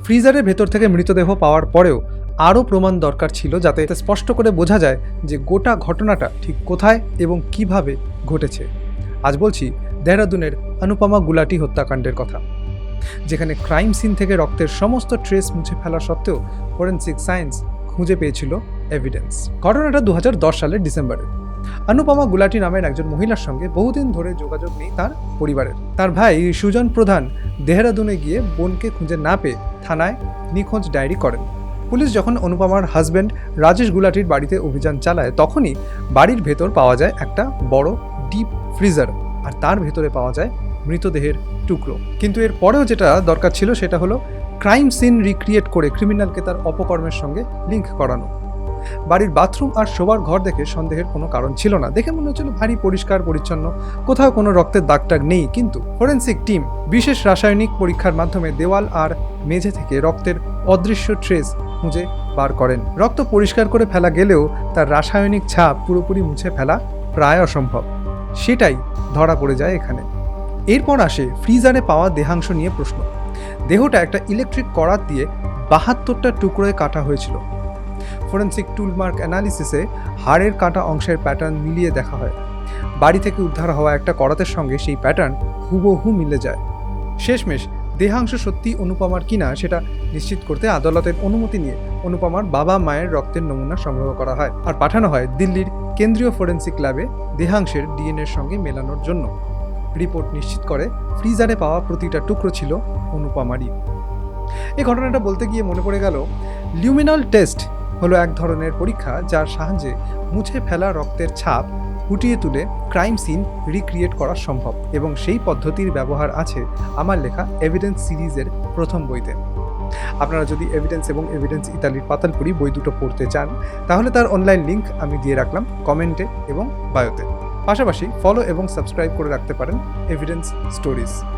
ফ্রিজারের ভেতর থেকে মৃতদেহ পাওয়ার পরেও আরও প্রমাণ দরকার ছিল, যাতে স্পষ্ট করে বোঝা যায় যে গোটা ঘটনাটা ঠিক কোথায় এবং কিভাবে ঘটেছে। আজ বলছি দেহরাদুনের অনুপমা গুলাটি হত্যাকাণ্ডের কথা, যেখানে ক্রাইম সিন থেকে রক্তের সমস্ত ট্রেস মুছে ফেলা সত্ত্বেও ফরেনসিক সায়েন্স খুঁজে পেয়েছিল এভিডেন্স। ঘটনাটা 2010 সালের ডিসেম্বরে। অনুপমা গুলাটি নামের একজন মহিলার সঙ্গে বহুদিন ধরে যোগাযোগ নেই তার পরিবারের। তার ভাই সুজন প্রধান দেহরাদুনে গিয়ে বোনকে খুঁজে না পেয়ে থানায় নিখোঁজ ডায়েরি করেন। পুলিশ যখন অনুপমার হাজব্যান্ড রাজেশ গুলাটির বাড়িতে অভিযান চালায়, তখনই বাড়ির ভেতর পাওয়া যায় একটা বড় ডিপ ফ্রিজার, আর তার ভেতরে পাওয়া যায় মৃতদেহের টুকরো। কিন্তু এর পরেও যেটা দরকার ছিল সেটা হলো ক্রাইম সিন রিক্রিয়েট করে ক্রিমিনালকে তার অপকর্মের সঙ্গে লিঙ্ক করানো। বাড়ির বাথরুম আর শোবার ঘর দেখে সন্দেহের কোনো কারণ ছিল না। দেখে মনে হচ্ছিল ভারী পরিষ্কার পরিচ্ছন্ন, কোথাও কোনো রক্তের দাগটাগ নেই। কিন্তু ফরেনসিক টিম বিশেষ রাসায়নিক পরীক্ষার মাধ্যমে দেওয়াল আর মেঝে থেকে রক্তের অদৃশ্য ট্রেস খুঁজে বার করেন। রক্ত পরিষ্কার করে ফেলা গেলেও তার রাসায়নিক ছাপ পুরোপুরি মুছে ফেলা প্রায় অসম্ভব। সেটাই ধরা পড়ে যায় এখানে। এরপর আসে ফ্রিজারে পাওয়া দেহাংশ নিয়ে প্রশ্ন। দেহটা একটা ইলেকট্রিক করাত দিয়ে 72টা টুকরোয় কাটা হয়েছিল। ফরেনসিক টুলমার্ক অ্যানালিসিসে হাড়ের কাটা অংশের প্যাটার্ন মিলিয়ে দেখা হয়। বাড়ি থেকে উদ্ধার হওয়া একটা করাতের সঙ্গে সেই প্যাটার্ন হুবহু মিলে যায়। শেষমেশ দেহাংশ সত্যি অনুপমার কিনা সেটা নিশ্চিত করতে আদালতের অনুমতি নিয়ে অনুপমার বাবা মায়ের রক্তের নমুনা সংগ্রহ করা হয় আর পাঠানো হয় দিল্লির কেন্দ্রীয় ফরেনসিক ল্যাবে দেহাংশের ডিএনএর সঙ্গে মেলানোর জন্য। রিপোর্ট নিশ্চিত করে ফ্রিজারে পাওয়া প্রতিটা টুকরো ছিল অনুপমারই। এই ঘটনাটা বলতে গিয়ে মনে পড়ে গেল, লিউমিনাল টেস্ট হলো এক ধরনের পরীক্ষা যার সাহায্যে মুছে ফেলা রক্তের ছাপ ফুটিয়ে তুলে ক্রাইম সিন রিক্রিয়েট করা সম্ভব, এবং সেই পদ্ধতির ব্যবহার আছে আমার লেখা এভিডেন্স সিরিজের প্রথম বইতে। আপনারা যদি এভিডেন্স এবং এভিডেন্স ইতালির পাতালপুরি বই দুটো পড়তে চান, তাহলে তার অনলাইন লিঙ্ক আমি দিয়ে রাখলাম কমেন্টে এবং বায়োতে। পাশাপাশি ফলো এবং সাবস্ক্রাইব করে রাখতে পারেন এভিডেন্স স্টোরিজ।